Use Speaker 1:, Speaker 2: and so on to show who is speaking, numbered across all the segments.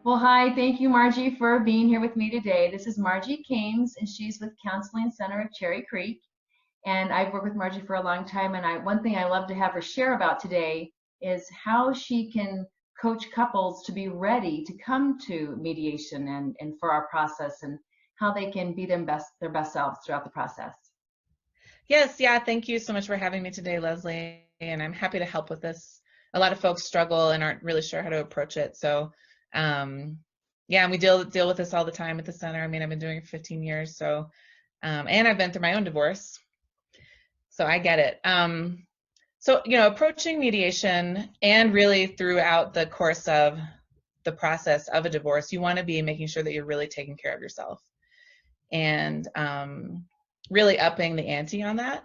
Speaker 1: Well, hi, thank you, Margie, for being here with me today. This is Margie Kaems, and she's with Counseling Center of Cherry Creek. And I've worked with Margie for a long time, and one thing I love to have her share about today is how she can coach couples to be ready to come to mediation and for our process, and how they can be their best selves throughout the process.
Speaker 2: Yes, yeah, thank you so much for having me today, Leslie, and I'm happy to help with this. A lot of folks struggle and aren't really sure how to approach it. So, yeah, and we deal with this all the time at the center. I mean, I've been doing it for 15 years, so and I've been through my own divorce, so I get it. So, approaching mediation and really throughout the course of the process of a divorce, you want to be making sure that you're really taking care of yourself and really upping the ante on that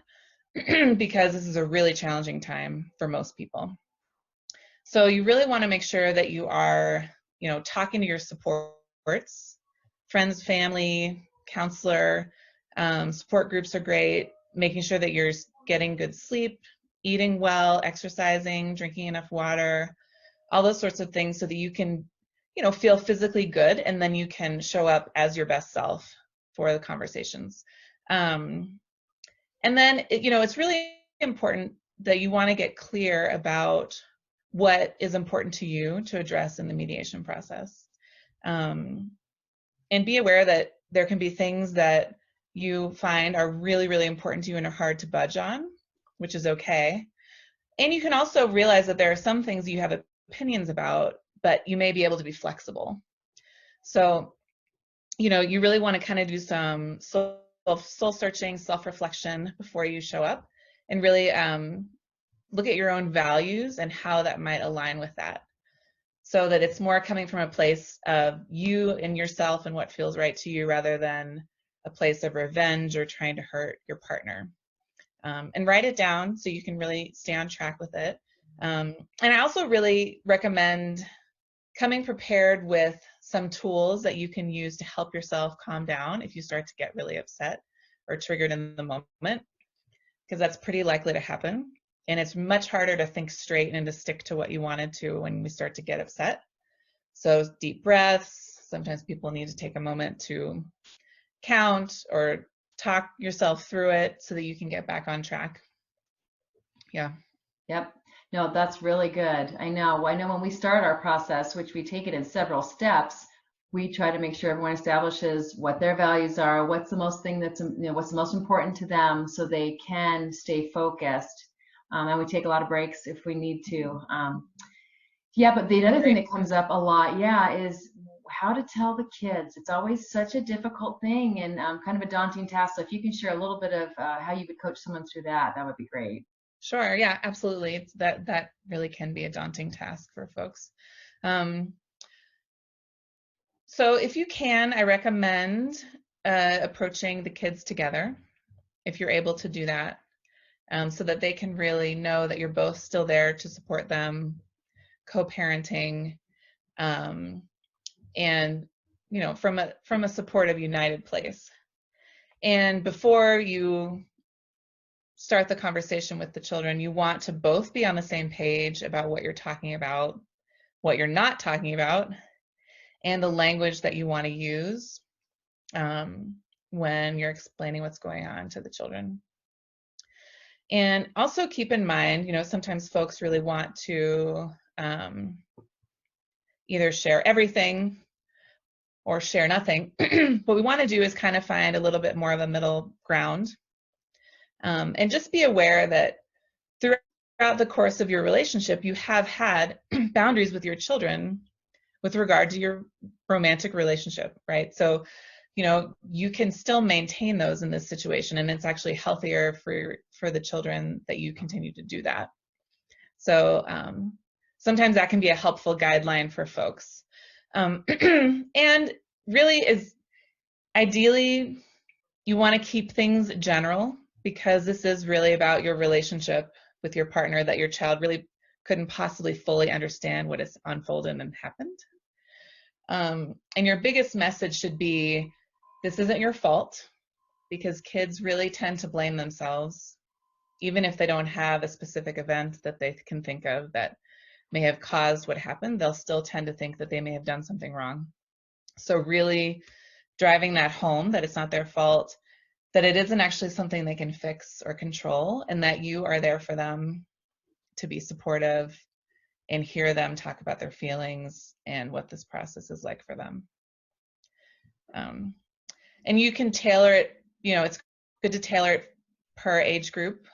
Speaker 2: because this is a really challenging time for most people. So you really want to make sure that you are, talking to your supports, friends, family, counselor, support groups are great, making sure that you're getting good sleep, eating well, exercising, drinking enough water, all those sorts of things so that you can, feel physically good and then you can show up as your best self for the conversations. And then, it's really important that you want to get clear about what is important to you to address in the mediation process. And be aware that there can be things that you find are really, really important to you and are hard to budge on, which is okay. And you can also realize that there are some things you have opinions about, but you may be able to be flexible. So, you really want to kind of do some soul searching, self-reflection before you show up and really look at your own values and how that might align with that, so that it's more coming from a place of you and yourself and what feels right to you rather than a place of revenge or trying to hurt your partner. And write it down so you can really stay on track with it. And I also really recommend coming prepared with some tools that you can use to help yourself calm down if you start to get really upset or triggered in the moment, because that's pretty likely to happen. And it's much harder to think straight and to stick to what you wanted to when we start to get upset. So deep breaths, sometimes people need to take a moment to count or talk yourself through it so that you can get back on track. Yeah.
Speaker 1: Yep. No, that's really good. I know when we start our process, which we take it in several steps, we try to make sure everyone establishes what their values are, what's the most thing that's, what's the most important to them so they can stay focused. And we take a lot of breaks if we need to. Yeah, but the other thing that comes up a lot, is how to tell the kids. It's always such a difficult thing and kind of a daunting task. So if you can share a little bit of how you would coach someone through that, that would be great.
Speaker 2: Sure. Yeah, absolutely. It's that really can be a daunting task for folks. So if you can, I recommend approaching the kids together if you're able to do that, so that they can really know that you're both still there to support them, co-parenting, and from a supportive, united place. And before you start the conversation with the children, you want to both be on the same page about what you're talking about, what you're not talking about, and the language that you want to use when you're explaining what's going on to the children. And also keep in mind, sometimes folks really want to either share everything or share nothing. What we want to do is kind of find a little bit more of a middle ground. And just be aware that throughout the course of your relationship, you have had boundaries with your children with regard to your romantic relationship, right? So, you can still maintain those in this situation, and it's actually healthier for the children that you continue to do that. So sometimes that can be a helpful guideline for folks. And really is ideally, you want to keep things general, because this is really about your relationship with your partner, that your child really couldn't possibly fully understand what has unfolded and happened. And your biggest message should be, this isn't your fault, because kids really tend to blame themselves, even if they don't have a specific event that they can think of that may have caused what happened, they'll still tend to think that they may have done something wrong. So really driving that home, that it's not their fault, that it isn't actually something they can fix or control, and that you are there for them to be supportive and hear them talk about their feelings and what this process is like for them. And you can tailor it, it's good to tailor it per age group.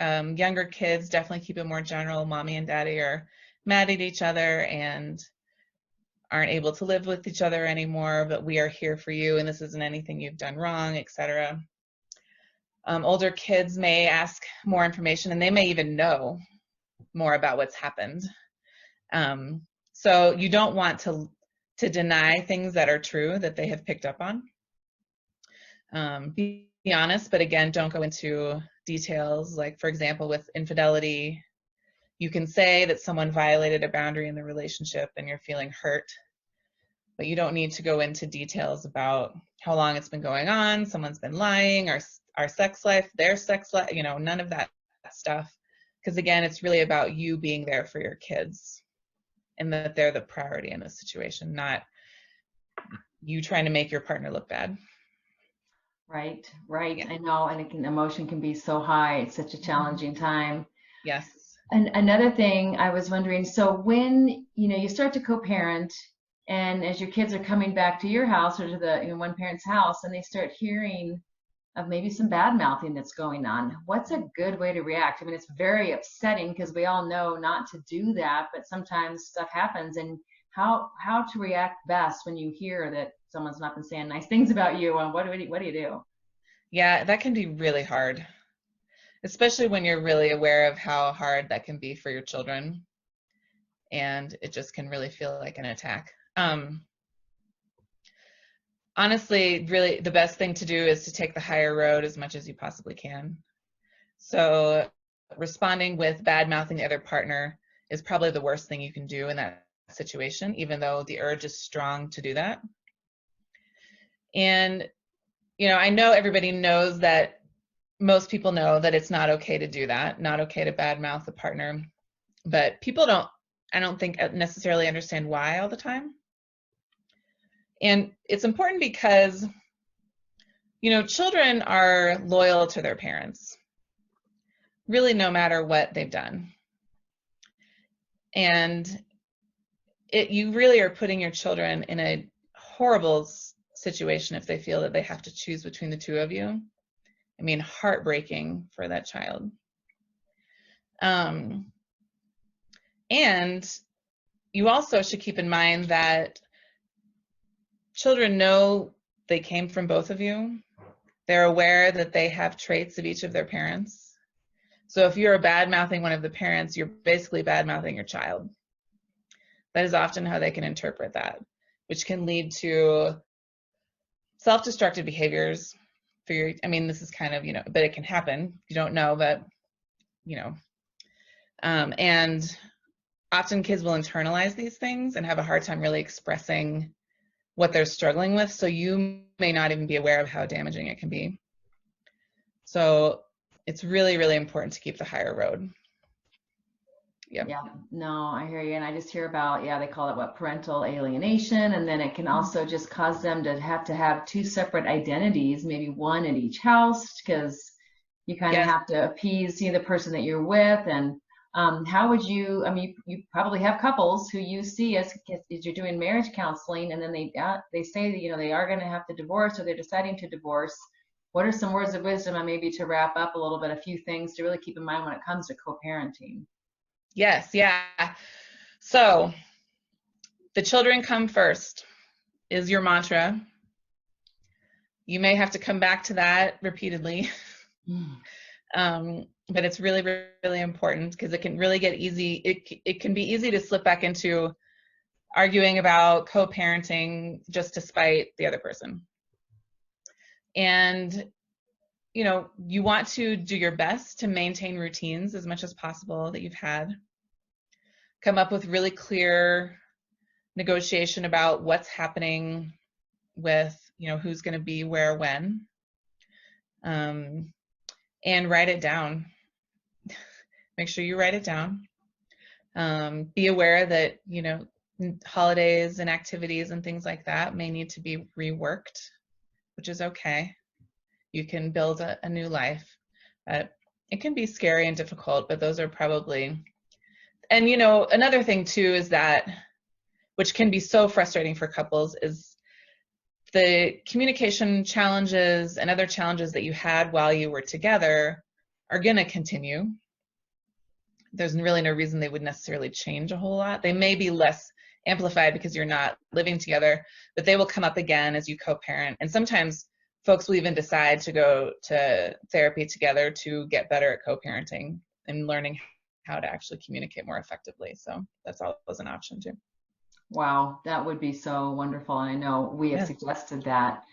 Speaker 2: Younger kids, definitely keep it more general. Mommy and daddy are mad at each other and aren't able to live with each other anymore, but we are here for you and this isn't anything you've done wrong, etc. Older kids may ask more information and they may even know more about what's happened. So you don't want to deny things that are true that they have picked up on. Be honest, but again, don't go into details. Like, for example, with infidelity, you can say that someone violated a boundary in the relationship and you're feeling hurt, but you don't need to go into details about how long it's been going on, someone's been lying, our sex life, their sex life, none of that stuff. Because again, it's really about you being there for your kids and that they're the priority in this situation, not you trying to make your partner look bad.
Speaker 1: Right, right.
Speaker 2: Yeah.
Speaker 1: I know, and emotion can be so high. It's such a challenging time.
Speaker 2: Yes.
Speaker 1: And another thing I was wondering, so when, you start to co-parent, and as your kids are coming back to your house or to the, one parent's house, and they start hearing of maybe some bad mouthing that's going on, what's a good way to react? I mean, it's very upsetting because we all know not to do that, but sometimes stuff happens. And how to react best when you hear that someone's not been saying nice things about you, and what do you do?
Speaker 2: Yeah, that can be really hard, especially when you're really aware of how hard that can be for your children, and it just can really feel like an attack. Honestly, really, the best thing to do is to take the higher road as much as you possibly can. So responding with bad mouthing the other partner is probably the worst thing you can do in that situation, even though the urge is strong to do that. And, I know everybody knows that, most people know that it's not okay to do that, not okay to badmouth a partner, but people I don't think necessarily understand why all the time. And it's important because, children are loyal to their parents, really no matter what they've done. And you really are putting your children in a horrible situation if they feel that they have to choose between the two of you. I mean, heartbreaking for that child. And you also should keep in mind that children know they came from both of you. They're aware that they have traits of each of their parents. So if you're bad-mouthing one of the parents, you're basically bad-mouthing your child. That is often how they can interpret that, which can lead to self-destructive behaviors for your, this is kind of, but it can happen. You don't know, but, and often kids will internalize these things and have a hard time really expressing what they're struggling with. So you may not even be aware of how damaging it can be. So it's really, really important to keep the higher road. Yep.
Speaker 1: Yeah, no, I hear you. And I just hear about, they call it parental alienation. And then it can also just cause them to have two separate identities, maybe one at each house, because you kind of have to appease, the person that you're with. And how would you, you probably have couples who you see as you're doing marriage counseling, and then they say that, they are going to have to divorce, or they're deciding to divorce. What are some words of wisdom, and maybe to wrap up a little bit, a few things to really keep in mind when it comes to co-parenting?
Speaker 2: Yes, yeah. So the children come first is your mantra. You may have to come back to that repeatedly. But it's really, really important because it can really get easy. It can be easy to slip back into arguing about co-parenting just to spite the other person. And, you want to do your best to maintain routines as much as possible that you've had. Come up with really clear negotiation about what's happening with, who's going to be where, when, and write it down. Make sure you write it down. Be aware that, holidays and activities and things like that may need to be reworked, which is okay. You can build a new life. It can be scary and difficult, but those are probably, and another thing too is that, which can be so frustrating for couples, is the communication challenges and other challenges that you had while you were together are going to continue. There's really no reason they would necessarily change a whole lot. They may be less amplified because you're not living together, but they will come up again as you co-parent. And sometimes folks will even decide to go to therapy together to get better at co-parenting and learning how to actually communicate more effectively. So that's always an option too.
Speaker 1: Wow, that would be so wonderful. I know we have
Speaker 2: Yes.
Speaker 1: suggested that.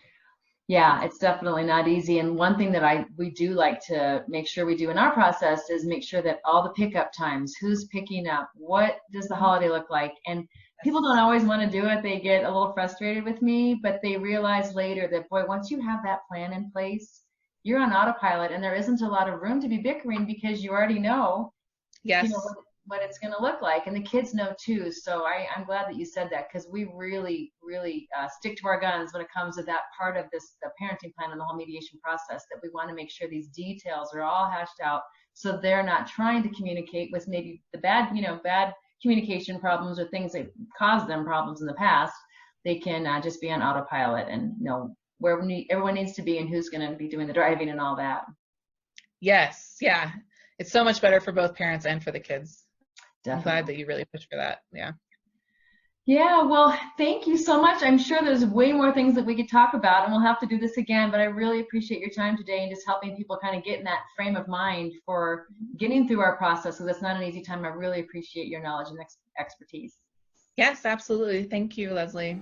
Speaker 1: Yeah, it's definitely not easy. And one thing that we do like to make sure we do in our process is make sure that all the pickup times, who's picking up, what does the holiday look like? And people don't always want to do it. They get a little frustrated with me, but they realize later that, boy, once you have that plan in place, you're on autopilot and there isn't a lot of room to be bickering because you already know,
Speaker 2: Yes.
Speaker 1: what it's going to look like, and the kids know too. So I'm glad that you said that, because we really stick to our guns when it comes to that part of the parenting plan and the whole mediation process, that we want to make sure these details are all hashed out, so they're not trying to communicate with maybe the bad communication problems or things that caused them problems in the past. They can just be on autopilot and know where everyone needs to be and who's going to be doing the driving and all that.
Speaker 2: Yes. Yeah. It's so much better for both parents and for the kids.
Speaker 1: Definitely.
Speaker 2: I'm glad that you really pushed for that. Yeah.
Speaker 1: Yeah, well, thank you so much. I'm sure there's way more things that we could talk about, and we'll have to do this again, but I really appreciate your time today and just helping people kind of get in that frame of mind for getting through our process. So that's not an easy time. I really appreciate your knowledge and expertise.
Speaker 2: Yes, absolutely. Thank you, Leslie.